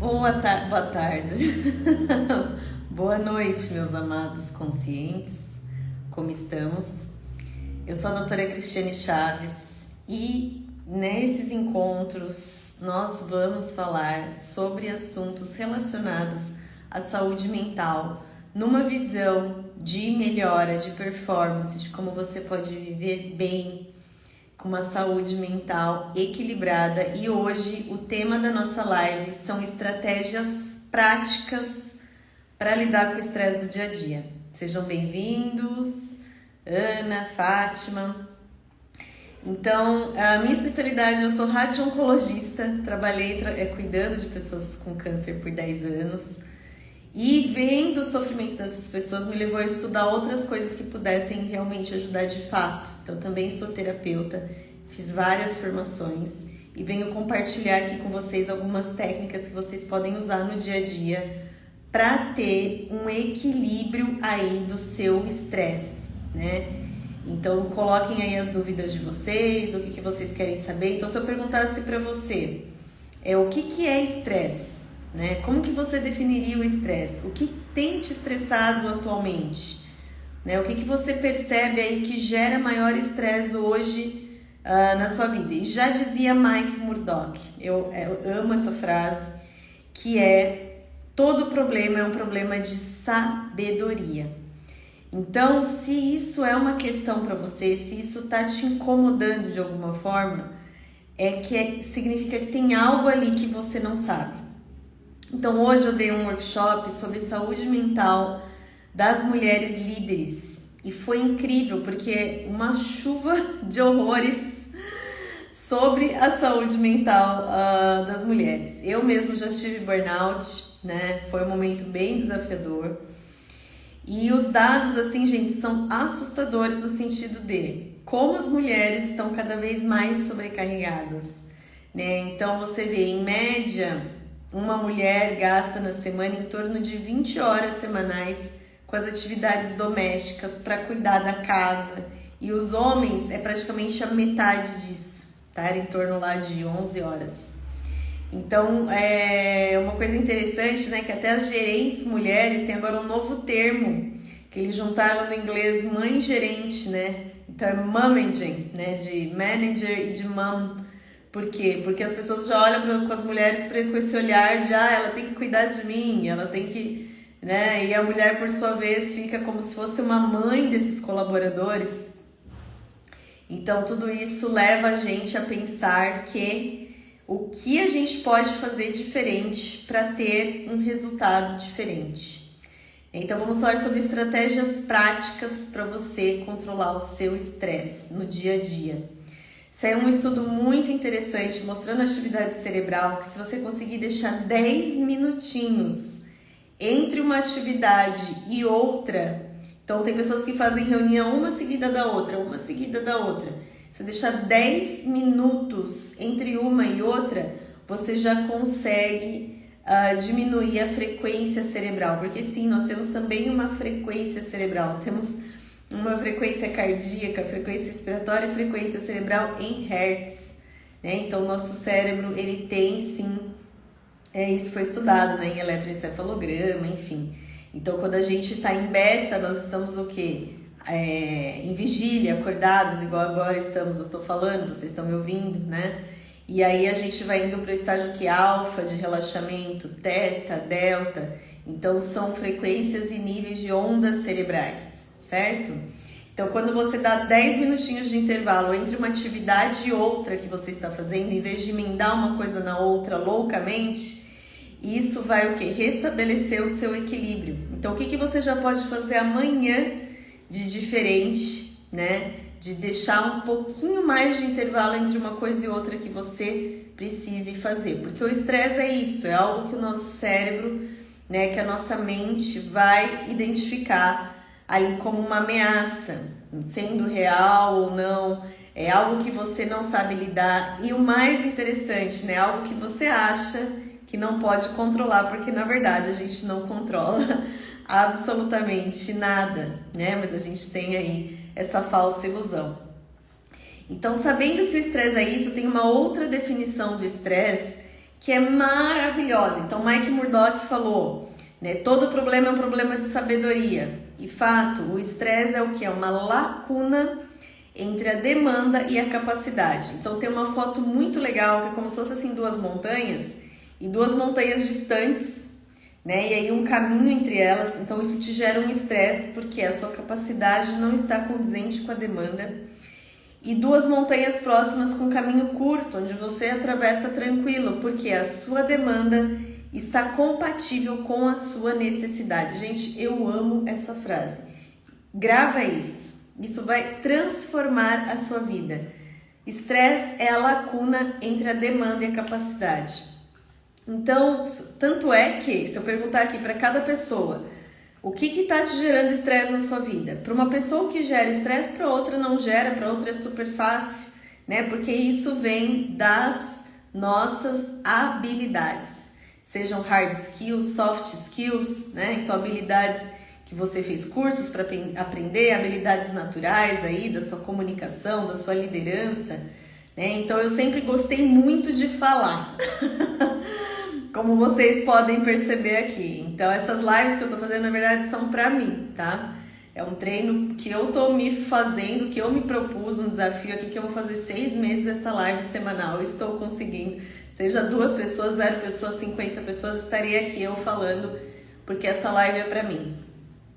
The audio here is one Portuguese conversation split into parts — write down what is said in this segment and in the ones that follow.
Boa tarde. Boa noite, meus amados conscientes. Como estamos? Eu sou a doutora Cristiane Chaves e nesses encontros nós vamos falar sobre assuntos relacionados à saúde mental, numa visão de melhora, de performance, de como você pode viver bem, com uma saúde mental equilibrada. E hoje o tema da nossa live são estratégias práticas para lidar com o estresse do dia a dia. Sejam bem-vindos, Ana, Fátima. Então, a minha especialidade, eu sou radio-oncologista, trabalhei cuidando de pessoas com câncer por 10 anos. E vendo o sofrimento dessas pessoas me levou a estudar outras coisas que pudessem realmente ajudar de fato. Então também sou terapeuta, fiz várias formações e venho compartilhar aqui com vocês algumas técnicas que vocês podem usar no dia a dia para ter um equilíbrio aí do seu estresse, né? Então coloquem aí as dúvidas de vocês, o que vocês querem saber. Então se eu perguntasse para você, o que é estresse? Né? Como que você definiria o estresse? O que tem te estressado atualmente? Né? O que você percebe aí que gera maior estresse hoje na sua vida? E já dizia Mike Murdock, eu amo essa frase, que todo problema é um problema de sabedoria. Então, se isso é uma questão para você, se isso está te incomodando de alguma forma, significa que tem algo ali que você não sabe. Então hoje eu dei um workshop sobre saúde mental das mulheres líderes e foi incrível porque uma chuva de horrores sobre a saúde mental das mulheres. Eu mesmo já tive burnout, né? Foi um momento bem desafiador e os dados, assim, gente, são assustadores no sentido de como as mulheres estão cada vez mais sobrecarregadas, né? Então você vê, em média, uma mulher gasta na semana em torno de 20 horas semanais com as atividades domésticas para cuidar da casa. E os homens é praticamente a metade disso, tá? Era em torno lá de 11 horas. Então, é uma coisa interessante, né? Que até as gerentes mulheres têm agora um novo termo, que eles juntaram no inglês mãe gerente, né? Então é managing, né? De manager e de mom. Por quê? Porque as pessoas já olham com as mulheres com esse olhar de ela tem que cuidar de mim, ela tem que, né? E a mulher, por sua vez, fica como se fosse uma mãe desses colaboradores. Então, tudo isso leva a gente a pensar o que a gente pode fazer diferente para ter um resultado diferente. Então, vamos falar sobre estratégias práticas para você controlar o seu estresse no dia a dia. Saiu um estudo muito interessante mostrando a atividade cerebral que se você conseguir deixar 10 minutinhos entre uma atividade e outra, então tem pessoas que fazem reunião uma seguida da outra, se você deixar 10 minutos entre uma e outra, você já consegue diminuir a frequência cerebral, porque sim, nós temos também uma frequência cerebral, temos uma frequência cardíaca, frequência respiratória e frequência cerebral em hertz, né? Então, o nosso cérebro, ele tem sim, isso foi estudado, né, em eletroencefalograma, enfim. Então, quando a gente está em beta, nós estamos o quê? Em vigília, acordados, igual agora estamos, eu estou falando, vocês estão me ouvindo, né? E aí a gente vai indo para o estágio que alfa, de relaxamento, teta, delta. Então, são frequências e níveis de ondas cerebrais. Certo? Então, quando você dá 10 minutinhos de intervalo entre uma atividade e outra que você está fazendo, em vez de emendar uma coisa na outra loucamente, isso vai o quê? Restabelecer o seu equilíbrio. Então, o que você já pode fazer amanhã de diferente, né? De deixar um pouquinho mais de intervalo entre uma coisa e outra que você precise fazer. Porque o estresse é isso, é algo que o nosso cérebro, né? Que a nossa mente vai identificar ali como uma ameaça, sendo real ou não, é algo que você não sabe lidar e o mais interessante, né, algo que você acha que não pode controlar, porque na verdade a gente não controla absolutamente nada, né, mas a gente tem aí essa falsa ilusão. Então, sabendo que o estresse é isso, tem uma outra definição do estresse que é maravilhosa. Então, Mike Murdock falou, né, todo problema é um problema de sabedoria. E fato, o estresse é o que? É uma lacuna entre a demanda e a capacidade. Então, tem uma foto muito legal, que é como se fosse assim duas montanhas, e duas montanhas distantes, né? E aí um caminho entre elas. Então, isso te gera um estresse, porque a sua capacidade não está condizente com a demanda. E duas montanhas próximas com caminho curto, onde você atravessa tranquilo, porque a sua demanda está compatível com a sua necessidade. Gente, eu amo essa frase. Grava isso. Isso vai transformar a sua vida. Estresse é a lacuna entre a demanda e a capacidade. Então, tanto é que, se eu perguntar aqui para cada pessoa, o que está te gerando estresse na sua vida? Para uma pessoa que gera estresse, para outra não gera, para outra é super fácil, né? Porque isso vem das nossas habilidades. Sejam hard skills, soft skills, né? Então, habilidades que você fez cursos para aprender, habilidades naturais aí, da sua comunicação, da sua liderança, né? Então, eu sempre gostei muito de falar. Como vocês podem perceber aqui. Então, essas lives que eu tô fazendo, na verdade, são pra mim, tá? É um treino que eu tô me fazendo, que eu me propus, um desafio aqui, que eu vou fazer 6 meses essa live semanal. Eu estou conseguindo. Seja 2 pessoas, 0 pessoas, 50 pessoas, estarei aqui eu falando, porque essa live é pra mim.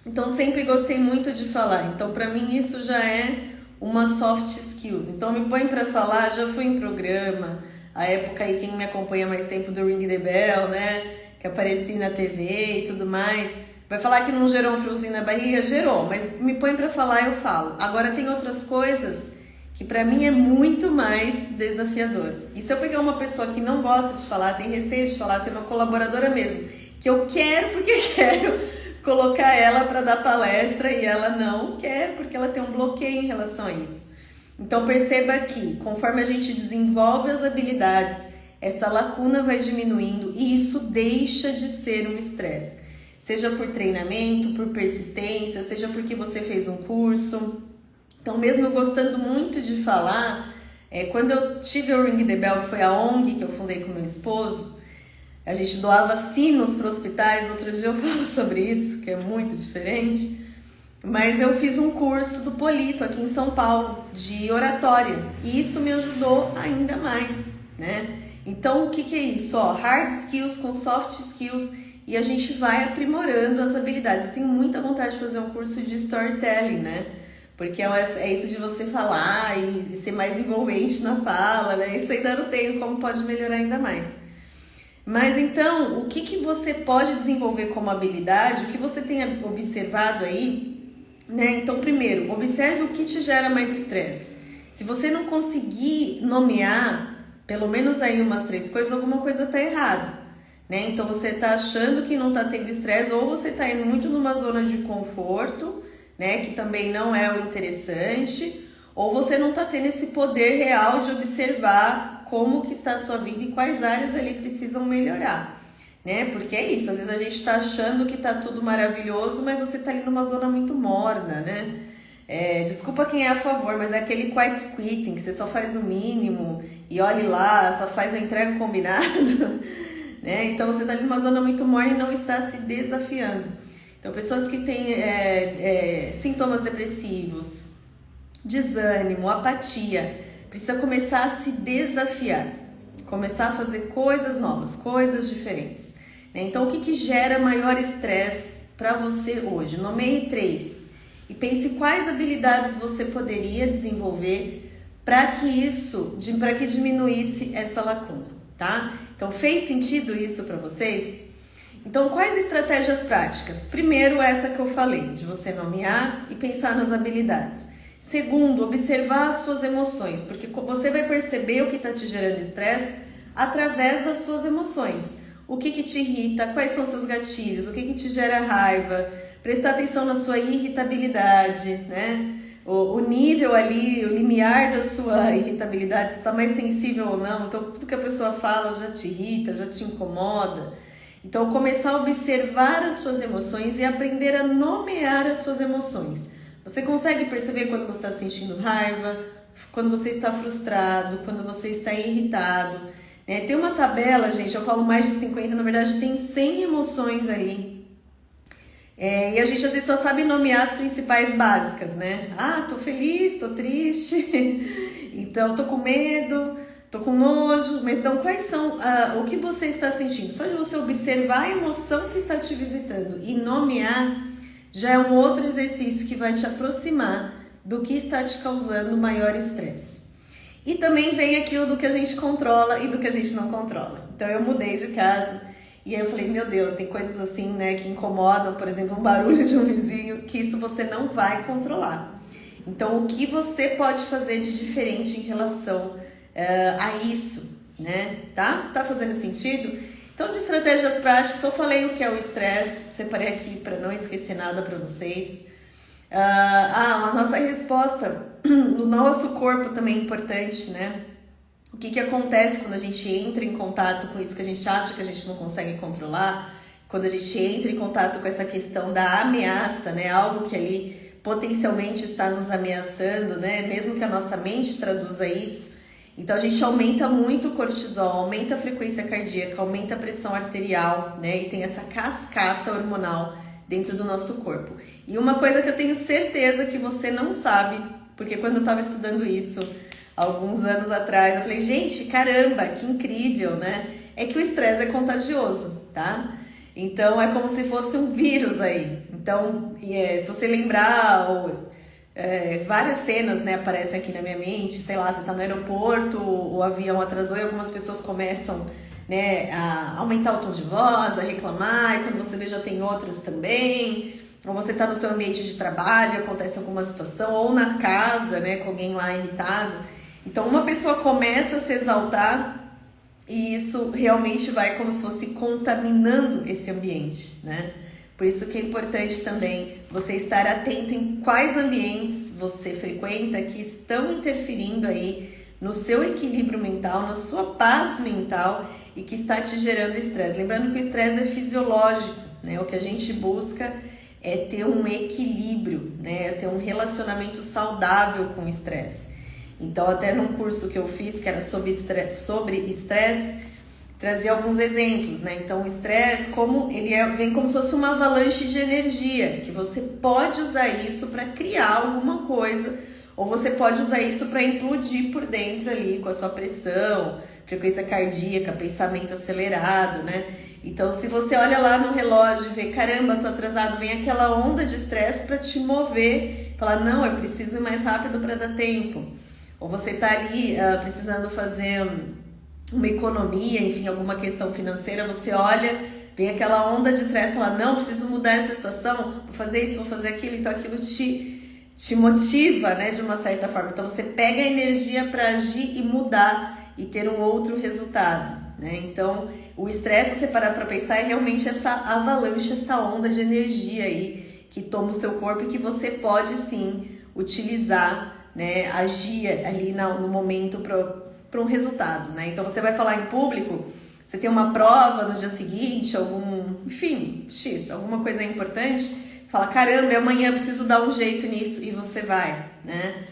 Então, sempre gostei muito de falar. Então, pra mim, isso já é uma soft skills. Então, me põe pra falar, já fui em programa, a época aí, quem me acompanha há mais tempo do Ring the Bell, né? Que apareci na TV e tudo mais. Vai falar que não gerou um friozinho na barriga? Gerou, mas me põe pra falar, eu falo. Agora tem outras coisas que pra mim é muito mais desafiador. E se eu pegar uma pessoa que não gosta de falar, tem receio de falar, tem uma colaboradora mesmo, que eu quero porque quero colocar ela pra dar palestra e ela não quer porque ela tem um bloqueio em relação a isso. Então perceba que, conforme a gente desenvolve as habilidades, essa lacuna vai diminuindo e isso deixa de ser um estresse. Seja por treinamento, por persistência, seja porque você fez um curso. Então, mesmo eu gostando muito de falar, quando eu tive o Ring the Bell, que foi a ONG que eu fundei com meu esposo, a gente doava sinos para hospitais. Outro dia eu falo sobre isso, que é muito diferente. Mas eu fiz um curso do Polito aqui em São Paulo, de oratória, e isso me ajudou ainda mais, né? Então, o que é isso? Ó, hard skills com soft skills, e a gente vai aprimorando as habilidades. Eu tenho muita vontade de fazer um curso de storytelling, né? Porque é isso de você falar e ser mais envolvente na fala, né? Isso ainda não tenho, como pode melhorar ainda mais. Mas então, o que você pode desenvolver como habilidade, o que você tem observado aí, né? Então, primeiro, observe o que te gera mais estresse. Se você não conseguir nomear, pelo menos aí umas 3 coisas, alguma coisa tá errada, né? Então, você tá achando que não tá tendo estresse, ou você tá indo muito numa zona de conforto, né? Que também não é o interessante, ou você não tá tendo esse poder real de observar como que está a sua vida e quais áreas ali precisam melhorar, né? Porque é isso, às vezes a gente tá achando que tá tudo maravilhoso, mas você tá ali numa zona muito morna, né? Desculpa quem é a favor, mas é aquele quiet quitting, que você só faz o mínimo e olhe lá, só faz a entrega combinado, né? Então você tá ali numa zona muito morna e não está se desafiando. Então, pessoas que têm sintomas depressivos, desânimo, apatia, precisa começar a se desafiar, começar a fazer coisas novas, coisas diferentes, né? Então, o que gera maior estresse para você hoje? Nomeie 3 e pense quais habilidades você poderia desenvolver para que diminuísse essa lacuna, tá? Então, fez sentido isso para vocês? Então, quais estratégias práticas? Primeiro, essa que eu falei, de você nomear e pensar nas habilidades. Segundo, observar as suas emoções, porque você vai perceber o que está te gerando estresse através das suas emoções. O que te irrita, quais são os seus gatilhos, o que te gera raiva, prestar atenção na sua irritabilidade, né? O nível ali, o limiar da sua irritabilidade, se está mais sensível ou não. Então, tudo que a pessoa fala já te irrita, já te incomoda. Então, começar a observar as suas emoções e aprender a nomear as suas emoções. Você consegue perceber quando você está sentindo raiva, quando você está frustrado, quando você está irritado, né? Tem uma tabela, gente, eu falo mais de 50, na verdade tem 100 emoções ali. E a gente às vezes só sabe nomear as principais básicas, né? Ah, tô feliz, tô triste, então tô com medo, tô com nojo, mas então quais são o que você está sentindo? Só de você observar a emoção que está te visitando e nomear já é um outro exercício que vai te aproximar do que está te causando maior estresse. E também vem aquilo do que a gente controla e do que a gente não controla. Então eu mudei de casa e aí eu falei, meu Deus, tem coisas assim, né, que incomodam, por exemplo, um barulho de um vizinho, que isso você não vai controlar. Então o que você pode fazer de diferente em relação a isso, né? Tá fazendo sentido? Então, de estratégias práticas, eu falei o que é o estresse, separei aqui para não esquecer nada para vocês. A nossa resposta no nosso corpo também é importante, né? O que acontece quando a gente entra em contato com isso que a gente acha que a gente não consegue controlar, quando a gente entra em contato com essa questão da ameaça, né? Algo que ali potencialmente está nos ameaçando, né? Mesmo que a nossa mente traduza isso. Então a gente aumenta muito o cortisol, aumenta a frequência cardíaca, aumenta a pressão arterial, né? E tem essa cascata hormonal dentro do nosso corpo. E uma coisa que eu tenho certeza que você não sabe, porque quando eu estava estudando isso alguns anos atrás, eu falei, gente, caramba, que incrível, né? É que o estresse é contagioso, tá? Então é como se fosse um vírus aí. Então, se você lembrar, várias cenas, né, aparecem aqui na minha mente, sei lá, você tá no aeroporto, o avião atrasou e algumas pessoas começam, né, a aumentar o tom de voz, a reclamar, e quando você vê já tem outras também. Ou você tá no seu ambiente de trabalho, acontece alguma situação, ou na casa, né, com alguém lá irritado. Então uma pessoa começa a se exaltar e isso realmente vai como se fosse contaminando esse ambiente, né? Por isso que é importante também você estar atento em quais ambientes você frequenta que estão interferindo aí no seu equilíbrio mental, na sua paz mental e que está te gerando estresse. Lembrando que o estresse é fisiológico, né? O que a gente busca é ter um equilíbrio, né? É ter um relacionamento saudável com o estresse. Então, até num curso que eu fiz, que era sobre estresse, trazia alguns exemplos, né? Então, o estresse, como ele vem como se fosse uma avalanche de energia, que você pode usar isso para criar alguma coisa, ou você pode usar isso para implodir por dentro ali, com a sua pressão, frequência cardíaca, pensamento acelerado, né? Então, se você olha lá no relógio e vê, caramba, tô atrasado, vem aquela onda de estresse para te mover, falar, não, eu preciso ir mais rápido para dar tempo. Ou você tá ali precisando fazer uma economia, enfim, alguma questão financeira, você olha, vem aquela onda de estresse, fala, não, preciso mudar essa situação, vou fazer isso, vou fazer aquilo, então aquilo te motiva, né, de uma certa forma. Então você pega a energia para agir e mudar e ter um outro resultado, né? Então o estresse, se você parar para pensar, é realmente essa avalanche, essa onda de energia aí que toma o seu corpo e que você pode sim utilizar, né, agir ali no momento para um resultado, né? Então você vai falar em público, você tem uma prova no dia seguinte, enfim, alguma coisa importante, você fala, caramba, amanhã eu preciso dar um jeito nisso, e você vai, né?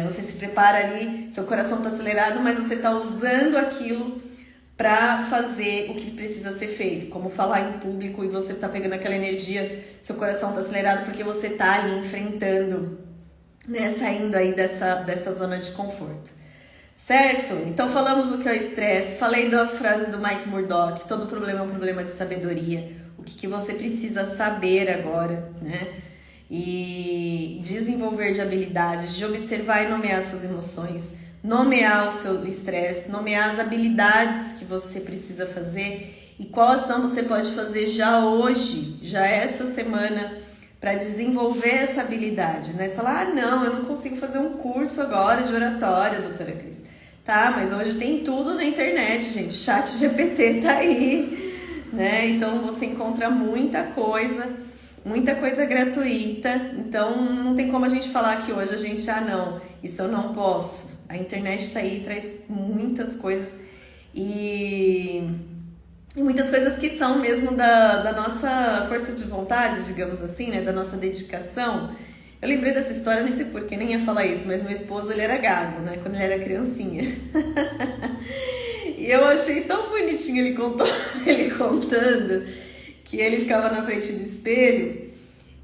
Você se prepara ali, seu coração tá acelerado, mas você tá usando aquilo para fazer o que precisa ser feito, como falar em público, e você tá pegando aquela energia, seu coração tá acelerado porque você tá ali enfrentando, né, saindo aí dessa zona de conforto, certo? Então falamos o que é o estresse, falei da frase do Mike Murdock, todo problema é um problema de sabedoria, o que você precisa saber agora, né? E desenvolver de habilidades, de observar e nomear suas emoções, nomear o seu estresse, nomear as habilidades que você precisa fazer e qual ação você pode fazer já hoje, já essa semana, para desenvolver essa habilidade, né? Você fala, não, eu não consigo fazer um curso agora de oratória, doutora Cris. Tá, mas hoje tem tudo na internet, gente. ChatGPT tá aí, né? Então você encontra muita coisa gratuita. Então não tem como a gente falar que hoje a gente, não, isso eu não posso. A internet tá aí, traz muitas coisas e muitas coisas que são mesmo da nossa força de vontade, digamos assim, né? Da nossa dedicação. Eu lembrei dessa história, nem sei porquê, nem ia falar isso, mas meu esposo, ele era gago, né? Quando ele era criancinha. E E eu achei tão bonitinho ele contando que ele ficava na frente do espelho,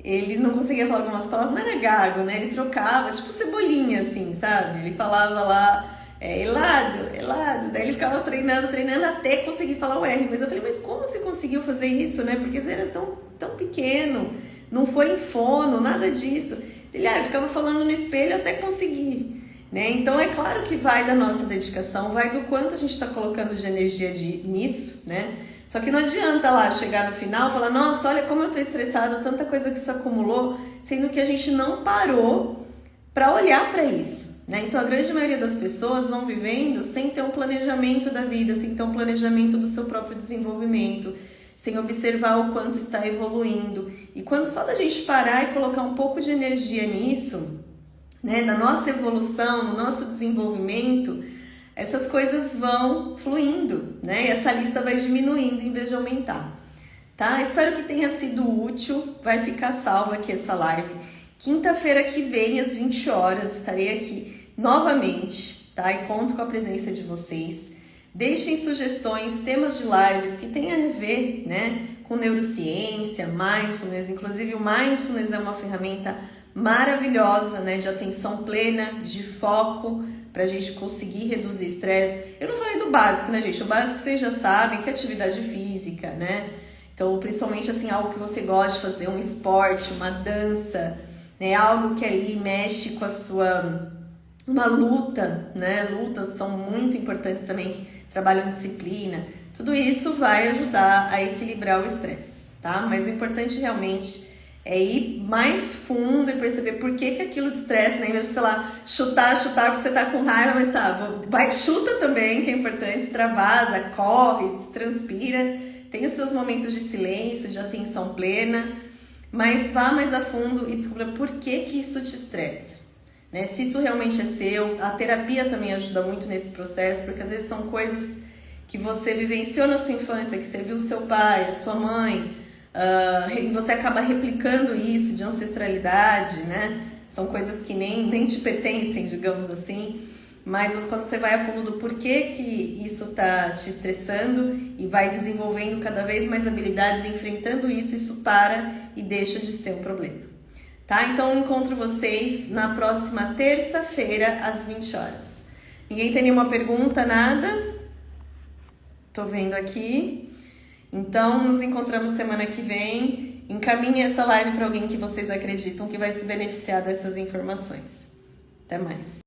ele não conseguia falar algumas palavras, não era gago, né? Ele trocava, tipo cebolinha, assim, sabe? Ele falava lá, Elado, daí ele ficava treinando até conseguir falar o R. Mas eu falei, mas como você conseguiu fazer isso, né? Porque você era tão pequeno, não foi em fono, nada disso. Ele, eu ficava falando no espelho até conseguir. Né? Então é claro que vai da nossa dedicação, vai do quanto a gente está colocando de energia nisso, né? Só que não adianta lá chegar no final e falar, nossa, olha como eu estou estressado, tanta coisa que se acumulou, sendo que a gente não parou para olhar para isso, né? Então a grande maioria das pessoas vão vivendo sem ter um planejamento da vida, sem ter um planejamento do seu próprio desenvolvimento, sem observar o quanto está evoluindo. E quando só da gente parar e colocar um pouco de energia nisso, né, da nossa evolução, no nosso desenvolvimento, essas coisas vão fluindo, né? E essa lista vai diminuindo em vez de aumentar, tá? Espero que tenha sido útil, vai ficar salva aqui essa live. Quinta-feira que vem, às 20 horas, estarei aqui novamente, tá? E conto com a presença de vocês. Deixem sugestões, temas de lives que tenham a ver, né, com neurociência, mindfulness. Inclusive o mindfulness é uma ferramenta maravilhosa, né, de atenção plena, de foco, pra gente conseguir reduzir estresse. Eu não falei do básico, né, gente? O básico vocês já sabem, que é atividade física, né? Então, principalmente, assim, algo que você gosta de fazer, um esporte, uma dança, né? Algo que ali mexe com a sua... uma luta, né? Lutas são muito importantes também, trabalham disciplina. Tudo isso vai ajudar a equilibrar o estresse, tá? Mas o importante realmente é ir mais fundo e perceber por que aquilo te estressa, né? Em vez de, sei lá, chutar porque você tá com raiva, mas tá, vai, chuta também, que é importante, extravasa, corre, se transpira, tem os seus momentos de silêncio, de atenção plena, mas vá mais a fundo e descubra por que isso te estressa, né? Se isso realmente é seu, a terapia também ajuda muito nesse processo, porque às vezes são coisas que você vivenciou na sua infância, que você viu o seu pai, a sua mãe, e você acaba replicando isso de ancestralidade, né? São coisas que nem te pertencem, digamos assim. Mas quando você vai a fundo do porquê que isso tá te estressando e vai desenvolvendo cada vez mais habilidades, enfrentando isso para e deixa de ser um problema. Tá? Então eu encontro vocês na próxima terça-feira, às 20 horas. Ninguém tem nenhuma pergunta, nada? Tô vendo aqui. Então, nos encontramos semana que vem. Encaminhe essa live para alguém que vocês acreditam que vai se beneficiar dessas informações. Até mais.